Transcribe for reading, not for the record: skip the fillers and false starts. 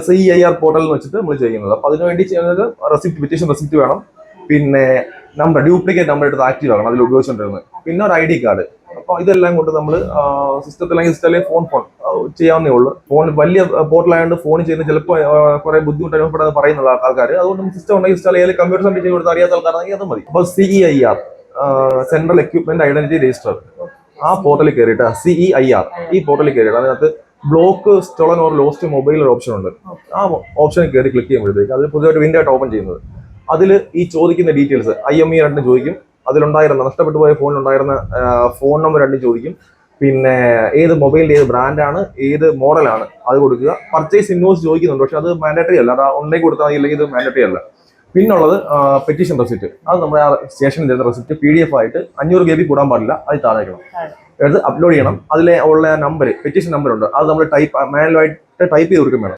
CIR portal എന്ന് വെച്ചിട്ട് നമ്മൾ ചെയ്യുന്നത്. അപ്പോൾ അതിനുവേണ്ടി ചെയ്യുന്നത് പെറ്റീഷൻ റെസിപ്റ്റ് വേണം, പിന്നെ നമ്പർ ഡ്യൂപ്ലിക്കേറ്റ് നമ്പർ എടുത്ത് ആക്റ്റീവ് ആകണം അതിൽ ഉപയോഗിച്ചുകൊണ്ടിരുന്നത്, പിന്നെ ഒരു ID കാർഡ്. അപ്പോൾ ഇതെല്ലാം കൊണ്ട് നമ്മൾ സിസ്റ്റത്തിലെങ്കിൽ ഫോൺ ചെയ്യാവുന്നേ ഉള്ളൂ. ഫോൺ വലിയ പോർട്ടലായതുകൊണ്ട് ഫോൺ ചെയ്യുന്നത് ചിലപ്പോൾ കുറെ ബുദ്ധിമുട്ട് അനുഭവപ്പെടാതെ പറയുന്നുള്ള ആൾക്കാർ, അതുകൊണ്ട് സിസ്റ്റം ഉണ്ടെങ്കിൽ ഇൻസ്റ്റാൾ ചെയ്ത് കമ്പ്യൂട്ടർ സെൻറ്റർ ചെയ്ത് കൊടുത്ത് അറിയാത്ത ആൾക്കാരാണെങ്കിൽ അത് മതി. അപ്പോൾ CEIR central equipment identity register, ആ പോർട്ടലിൽ കയറിയിട്ട് CEIR ഈ പോർട്ടലിൽ കയറിയിട്ട് അതിനകത്ത് block stolen or lost mobile ഒരു ഓപ്ഷൻ ഉണ്ട്. ആ ഓപ്ഷനിൽ കയറി ക്ലിക്ക് ചെയ്യുമ്പോഴത്തേക്ക് അത് പുതിയതായിട്ട് വിൻഡോ ആയിട്ട് ഓപ്പൺ ചെയ്യുന്നത്. അതിൽ ഈ ചോദിക്കുന്ന ഡീറ്റെയിൽസ് IMEI രണ്ടും ചോദിക്കും, അതിലുണ്ടായിരുന്ന നഷ്ടപ്പെട്ടു പോയ ഫോണിലുണ്ടായിരുന്ന ഫോൺ നമ്പർ രണ്ടും ചോദിക്കും, പിന്നെ ഏത് മൊബൈലിന്റെ ഏത് ബ്രാൻഡാണ്, ഏത് മോഡലാണ് അത് കൊടുക്കുക. പർച്ചേസ് ഇൻവോയ്സ് ചോദിക്കുന്നുണ്ട്, പക്ഷെ അത് മാൻഡേറ്ററി അല്ല, അത് ഓൺലൈൻ കൊടുത്താൽ ഇല്ലെങ്കിൽ ഇത് മാൻഡേറ്ററി അല്ല. പിന്നുള്ളത് പെറ്റീഷൻ റെസിപ്റ്റ്, അത് നമ്മുടെ ആ സ്റ്റേഷനിൽ തരുന്ന റെസിപ്റ്റ് PDF ആയിട്ട് 500 GB കൂടാൻ പാടില്ല, അത് താഴേക്കണം, എടുത്ത് അപ്ലോഡ് ചെയ്യണം. അതിലെ ഉള്ള നമ്പർ പെറ്റീഷൻ നമ്പർ ഉണ്ട്, അത് നമ്മൾ മാനുവലായിട്ട് ടൈപ്പ് ചെയ്ത് കൊടുക്കും വേണം.